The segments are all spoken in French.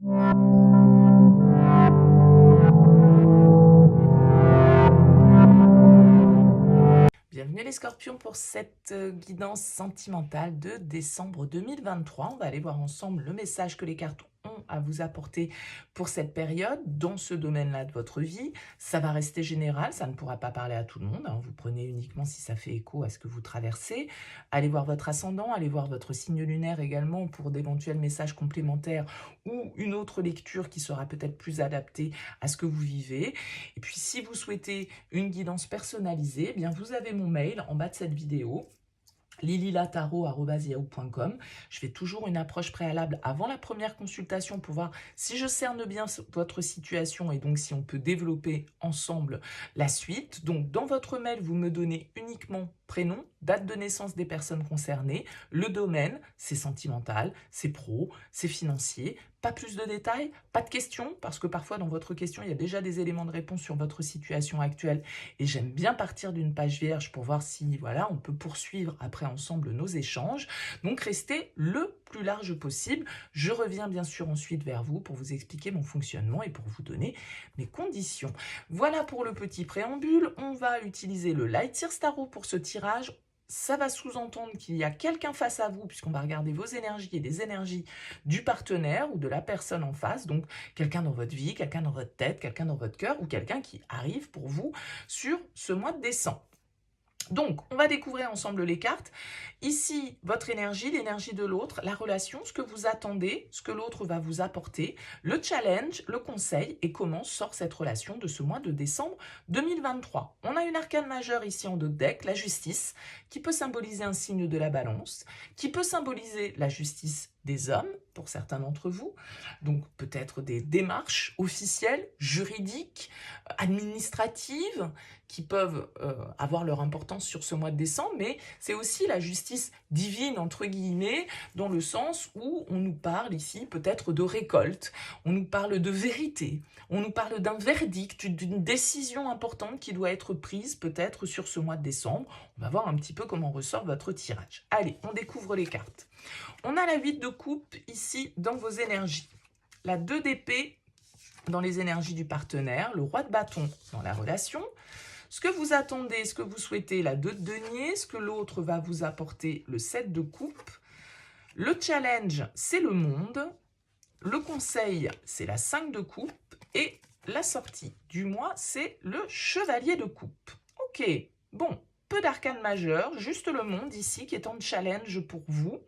Bienvenue les scorpions pour cette guidance sentimentale de décembre 2023. On va aller voir ensemble le message que les cartes ont à vous apporter pour cette période dans ce domaine-là de votre vie. Ça va rester général, ça ne pourra pas parler à tout le monde, hein. Vous prenez uniquement si ça fait écho à ce que vous traversez. Allez voir votre ascendant, allez voir votre signe lunaire également pour d'éventuels messages complémentaires ou une autre lecture qui sera peut-être plus adaptée à ce que vous vivez. Et puis si vous souhaitez une guidance personnalisée, eh bien vous avez mon mail en bas de cette vidéo, lililataro@yahoo.com. Je fais toujours une approche préalable avant la première consultation pour voir si je cerne bien votre situation et donc si on peut développer ensemble la suite. Donc dans votre mail, vous me donnez uniquement prénom, date de naissance des personnes concernées, le domaine, c'est sentimental, c'est pro, c'est financier, pas plus de détails, pas de questions, parce que parfois dans votre question, il y a déjà des éléments de réponse sur votre situation actuelle et j'aime bien partir d'une page vierge pour voir si voilà, on peut poursuivre après ensemble nos échanges. Donc restez le plus large possible. Je reviens bien sûr ensuite vers vous pour vous expliquer mon fonctionnement et pour vous donner mes conditions. Voilà pour le petit préambule. On va utiliser le Light Seer Tarot pour ce tirage. Ça va sous-entendre qu'il y a quelqu'un face à vous, puisqu'on va regarder vos énergies et les énergies du partenaire ou de la personne en face. Donc, quelqu'un dans votre vie, quelqu'un dans votre tête, quelqu'un dans votre cœur ou quelqu'un qui arrive pour vous sur ce mois de décembre. Donc, on va découvrir ensemble les cartes. Ici, votre énergie, l'énergie de l'autre, la relation, ce que vous attendez, ce que l'autre va vous apporter, le challenge, le conseil et comment sort cette relation de ce mois de décembre 2023. On a une arcane majeure ici en dos de deck, la justice, qui peut symboliser un signe de la balance, qui peut symboliser la justice des hommes, pour certains d'entre vous, donc peut-être des démarches officielles, juridiques, administratives, qui peuvent avoir leur importance sur ce mois de décembre, mais c'est aussi la justice divine, entre guillemets, dans le sens où on nous parle ici peut-être de récolte, on nous parle de vérité, on nous parle d'un verdict, d'une décision importante qui doit être prise peut-être sur ce mois de décembre. On va voir un petit peu comment ressort votre tirage. Allez, on découvre les cartes. On a la 8 de coupe ici dans vos énergies, la 2 d'épée dans les énergies du partenaire, le roi de bâton dans la relation, ce que vous attendez, ce que vous souhaitez, la 2 de denier, ce que l'autre va vous apporter, le 7 de coupe, le challenge, c'est le monde, le conseil, c'est la 5 de coupe, et la sortie du mois, c'est le chevalier de coupe. Ok, bon, peu d'arcanes majeures, juste le monde ici qui est en challenge pour vous.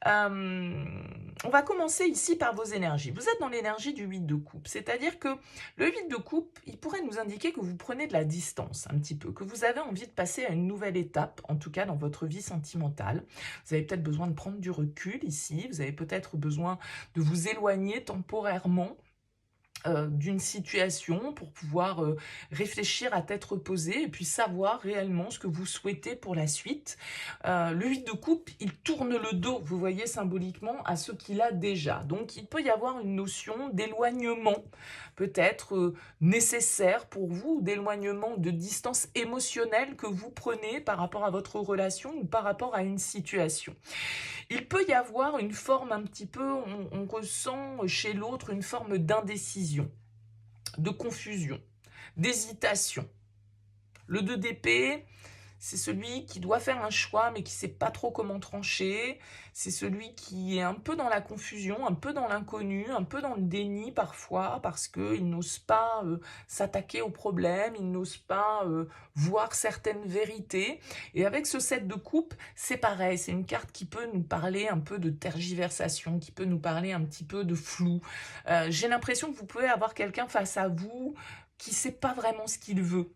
On va commencer ici par vos énergies. Vous êtes dans l'énergie du 8 de coupe, c'est-à-dire que le 8 de coupe, il pourrait nous indiquer que vous prenez de la distance un petit peu, que vous avez envie de passer à une nouvelle étape, en tout cas dans votre vie sentimentale. Vous avez peut-être besoin de prendre du recul ici, vous avez peut-être besoin de vous éloigner temporairement d'une situation pour pouvoir réfléchir à tête reposée et puis savoir réellement ce que vous souhaitez pour la suite. Le 8 de coupe, il tourne le dos, vous voyez, symboliquement, à ce qu'il a déjà. Donc, il peut y avoir une notion d'éloignement, peut-être nécessaire pour vous, d'éloignement, de distance émotionnelle que vous prenez par rapport à votre relation ou par rapport à une situation. Il peut y avoir une forme un petit peu, on ressent chez l'autre une forme d'indécision, de confusion, d'hésitation. Le 2 d'épée, c'est celui qui doit faire un choix mais qui ne sait pas trop comment trancher. C'est celui qui est un peu dans la confusion, un peu dans l'inconnu, un peu dans le déni parfois parce qu'il n'ose pas s'attaquer au problème, il n'ose pas voir certaines vérités. Et avec ce 7 de coupe, c'est pareil, c'est une carte qui peut nous parler un peu de tergiversation, qui peut nous parler un petit peu de flou. J'ai l'impression que vous pouvez avoir quelqu'un face à vous qui ne sait pas vraiment ce qu'il veut,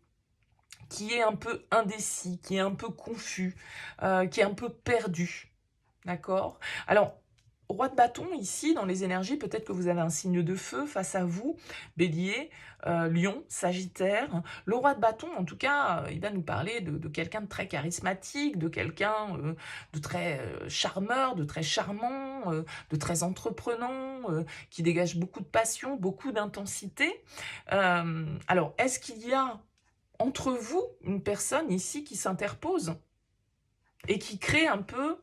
qui est un peu indécis, qui est un peu confus, qui est un peu perdu. D'accord? Alors, roi de bâton, ici, dans les énergies, peut-être que vous avez un signe de feu face à vous, bélier, lion, sagittaire. Le roi de bâton, en tout cas, il va nous parler de quelqu'un de très charismatique, de quelqu'un de très charmeur, de très charmant, de très entreprenant, qui dégage beaucoup de passion, beaucoup d'intensité. Alors, est-ce qu'il y a entre vous une personne ici qui s'interpose et qui crée un peu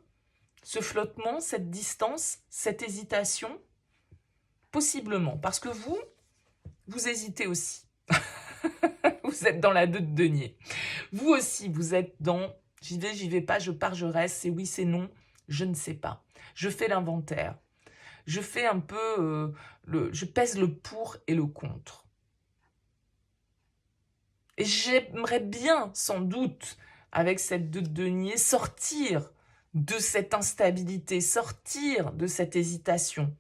ce flottement, cette distance, cette hésitation? Possiblement, parce que vous hésitez aussi. Vous êtes dans la 2 de denier. Vous aussi, vous êtes dans j'y vais pas, je pars, je reste, c'est oui, c'est non, je ne sais pas. Je fais l'inventaire. Je fais un peu, je pèse le pour et le contre. Et j'aimerais bien, sans doute, avec cette 2 de denier, sortir de cette instabilité, sortir de cette hésitation.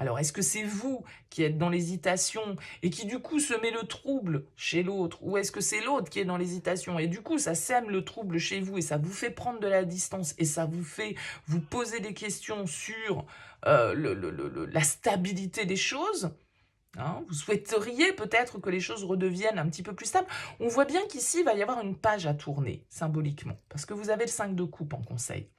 Alors, est-ce que c'est vous qui êtes dans l'hésitation et qui, du coup, semez le trouble chez l'autre? Ou est-ce que c'est l'autre qui est dans l'hésitation et, du coup, ça sème le trouble chez vous et ça vous fait prendre de la distance et ça vous fait vous poser des questions sur la stabilité des choses? Hein, vous souhaiteriez peut-être que les choses redeviennent un petit peu plus stables. On voit bien qu'ici, il va y avoir une page à tourner, symboliquement, parce que vous avez le 5 de coupe en conseil.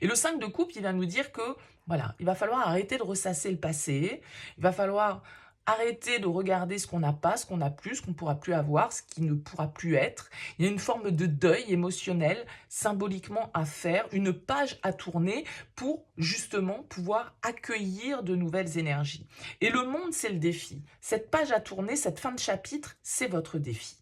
Et le 5 de coupe, il va nous dire que, voilà, il va falloir arrêter de ressasser le passé, il va falloir arrêter de regarder ce qu'on n'a pas, ce qu'on n'a plus, ce qu'on ne pourra plus avoir, ce qui ne pourra plus être. Il y a une forme de deuil émotionnel, symboliquement à faire, une page à tourner pour justement pouvoir accueillir de nouvelles énergies. Et le monde, c'est le défi. Cette page à tourner, cette fin de chapitre, c'est votre défi.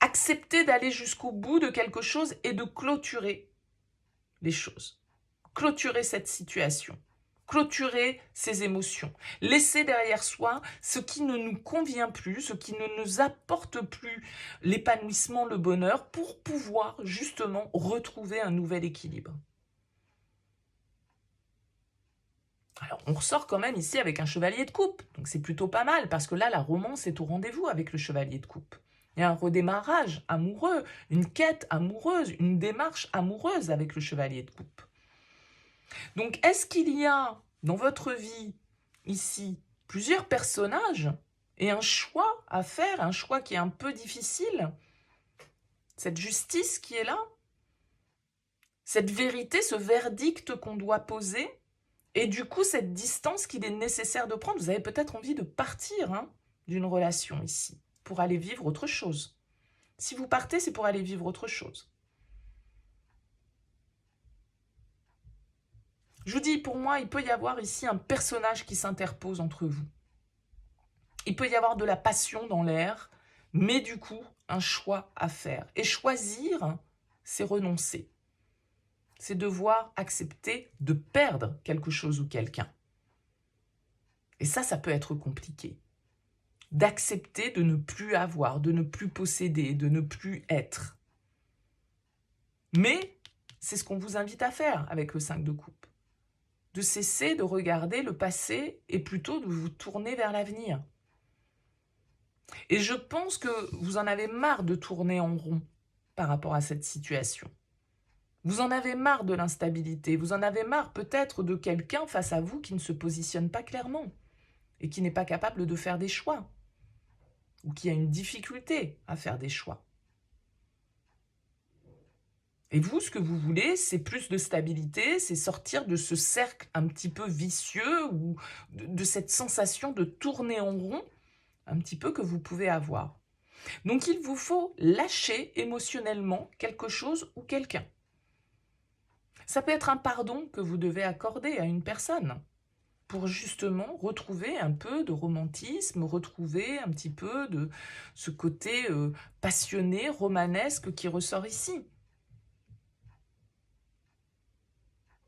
Accepter d'aller jusqu'au bout de quelque chose et de clôturer les choses. Clôturer cette situation. Clôturer ses émotions. Laisser derrière soi ce qui ne nous convient plus, ce qui ne nous apporte plus l'épanouissement, le bonheur, pour pouvoir justement retrouver un nouvel équilibre. Alors, on ressort quand même ici avec un chevalier de coupe. Donc, c'est plutôt pas mal, parce que là, la romance est au rendez-vous avec le chevalier de coupe. Il y a un redémarrage amoureux, une quête amoureuse, une démarche amoureuse avec le chevalier de coupe. Donc, est-ce qu'il y a dans votre vie, ici, plusieurs personnages et un choix à faire, un choix qui est un peu difficile? Cette justice qui est là? Cette vérité, ce verdict qu'on doit poser? Et du coup, cette distance qu'il est nécessaire de prendre? Vous avez peut-être envie de partir d'une relation ici, pour aller vivre autre chose. Si vous partez, c'est pour aller vivre autre chose. Je vous dis, pour moi, il peut y avoir ici un personnage qui s'interpose entre vous. Il peut y avoir de la passion dans l'air, mais du coup, un choix à faire. Et choisir, c'est renoncer. C'est devoir accepter de perdre quelque chose ou quelqu'un. Et ça peut être compliqué. D'accepter de ne plus avoir, de ne plus posséder, de ne plus être. Mais c'est ce qu'on vous invite à faire avec le 5 de coupe. De cesser de regarder le passé et plutôt de vous tourner vers l'avenir. Et je pense que vous en avez marre de tourner en rond par rapport à cette situation. Vous en avez marre de l'instabilité, vous en avez marre peut-être de quelqu'un face à vous qui ne se positionne pas clairement et qui n'est pas capable de faire des choix ou qui a une difficulté à faire des choix. Et vous, ce que vous voulez, c'est plus de stabilité, c'est sortir de ce cercle un petit peu vicieux ou de cette sensation de tourner en rond un petit peu que vous pouvez avoir. Donc il vous faut lâcher émotionnellement quelque chose ou quelqu'un. Ça peut être un pardon que vous devez accorder à une personne pour justement retrouver un peu de romantisme, retrouver un petit peu de ce côté passionné, romanesque qui ressort ici.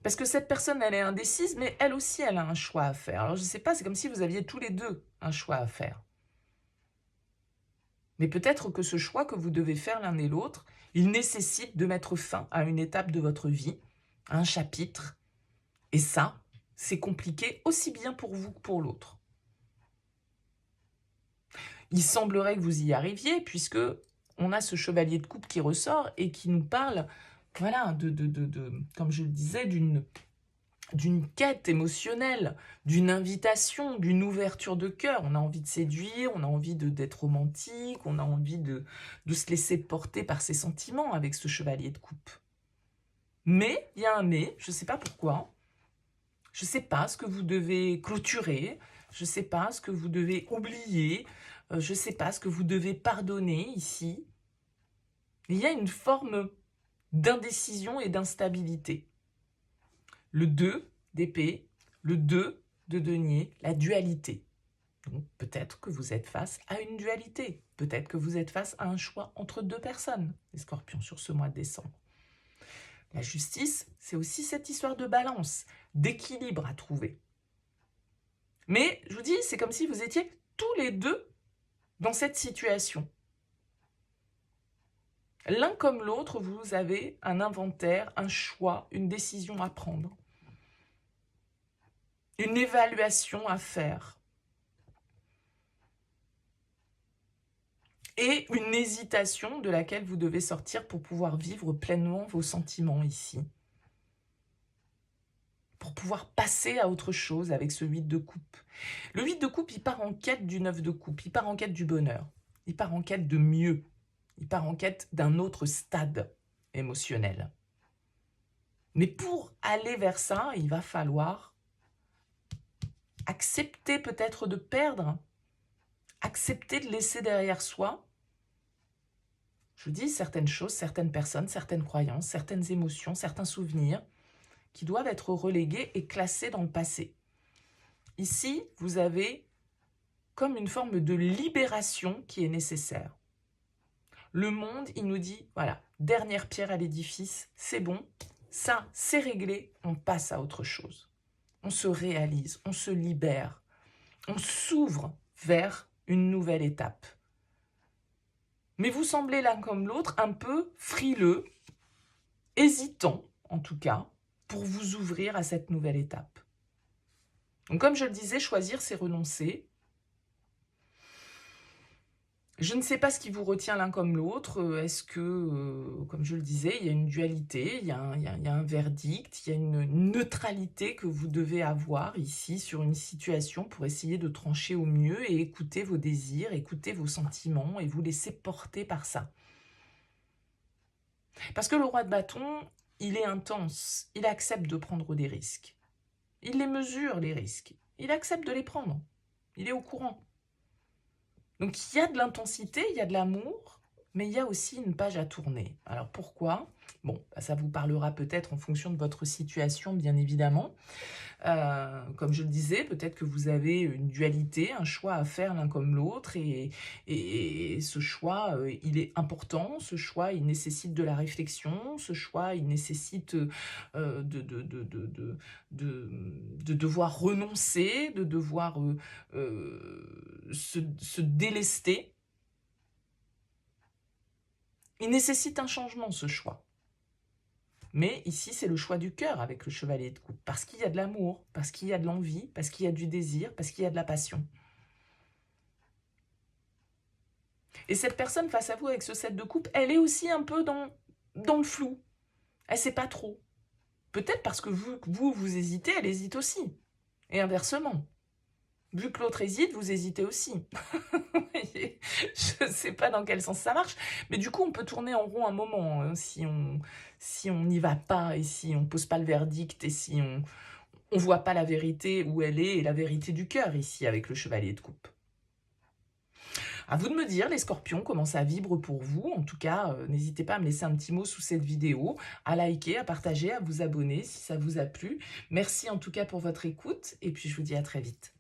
Parce que cette personne, elle est indécise, mais elle aussi, elle a un choix à faire. Alors je ne sais pas, c'est comme si vous aviez tous les deux un choix à faire. Mais peut-être que ce choix que vous devez faire l'un et l'autre, il nécessite de mettre fin à une étape de votre vie, à un chapitre. Et ça, c'est compliqué aussi bien pour vous que pour l'autre. Il semblerait que vous y arriviez, puisque on a ce chevalier de coupe qui ressort et qui nous parle, voilà, comme je le disais, d'une quête émotionnelle, d'une invitation, d'une ouverture de cœur. On a envie de séduire, on a envie d'être romantique, on a envie de se laisser porter par ses sentiments avec ce chevalier de coupe. Mais, il y a un mais, je ne sais pas pourquoi, je ne sais pas ce que vous devez clôturer, je ne sais pas ce que vous devez oublier, je ne sais pas ce que vous devez pardonner ici. Il y a une forme d'indécision et d'instabilité. Le 2 d'épée, Le 2 de denier, la dualité. Donc peut-être que vous êtes face à une dualité. Peut-être que vous êtes face à un choix entre deux personnes, les scorpions, sur ce mois de décembre. La justice, c'est aussi cette histoire de balance, d'équilibre à trouver. Mais je vous dis, c'est comme si vous étiez tous les deux dans cette situation. L'un comme l'autre, vous avez un inventaire, un choix, une décision à prendre. Une évaluation à faire. Et une hésitation de laquelle vous devez sortir pour pouvoir vivre pleinement vos sentiments ici. Pour pouvoir passer à autre chose avec ce 8 de coupe. Le 8 de coupe, il part en quête du 9 de coupe, il part en quête du bonheur, il part en quête de mieux, il part en quête d'un autre stade émotionnel. Mais pour aller vers ça, il va falloir accepter peut-être de perdre, accepter de laisser derrière soi, je vous dis, certaines choses, certaines personnes, certaines croyances, certaines émotions, certains souvenirs qui doivent être relégués et classés dans le passé. Ici, vous avez comme une forme de libération qui est nécessaire. Le monde, il nous dit, voilà, dernière pierre à l'édifice, c'est bon, ça, c'est réglé, on passe à autre chose. On se réalise, on se libère, on s'ouvre vers une nouvelle étape. Mais vous semblez l'un comme l'autre un peu frileux, hésitant en tout cas, pour vous ouvrir à cette nouvelle étape. Donc comme je le disais, choisir c'est renoncer. Je ne sais pas ce qui vous retient l'un comme l'autre. Est-ce que, comme je le disais, il y a une dualité, il y a un verdict, il y a une neutralité que vous devez avoir ici sur une situation pour essayer de trancher au mieux et écouter vos désirs, écouter vos sentiments et vous laisser porter par ça. Parce que le roi de bâton, il est intense, il accepte de prendre des risques. Il les mesure, les risques. Il accepte de les prendre. Il est au courant. Donc il y a de l'intensité, il y a de l'amour, mais il y a aussi une page à tourner. Alors pourquoi? Bon, ça vous parlera peut-être en fonction de votre situation, bien évidemment. Comme je le disais, peut-être que vous avez une dualité, un choix à faire l'un comme l'autre, et ce choix, il est important, ce choix, il nécessite de la réflexion, ce choix, il nécessite de devoir renoncer, de devoir se délester. Il nécessite un changement, ce choix. Mais ici, c'est le choix du cœur avec le chevalier de coupe. Parce qu'il y a de l'amour, parce qu'il y a de l'envie, parce qu'il y a du désir, parce qu'il y a de la passion. Et cette personne face à vous avec ce 7 de coupe, elle est aussi un peu dans le flou. Elle ne sait pas trop. Peut-être parce que vous hésitez, elle hésite aussi. Et inversement. Vu que l'autre hésite, vous hésitez aussi. Je ne sais pas dans quel sens ça marche, mais du coup, on peut tourner en rond un moment hein, si on n'y va pas et si on ne pose pas le verdict et si on ne voit pas la vérité où elle est et la vérité du cœur ici avec le chevalier de coupe. À vous de me dire, les scorpions, comment ça vibre pour vous. En tout cas, n'hésitez pas à me laisser un petit mot sous cette vidéo, à liker, à partager, à vous abonner si ça vous a plu. Merci en tout cas pour votre écoute et puis je vous dis à très vite.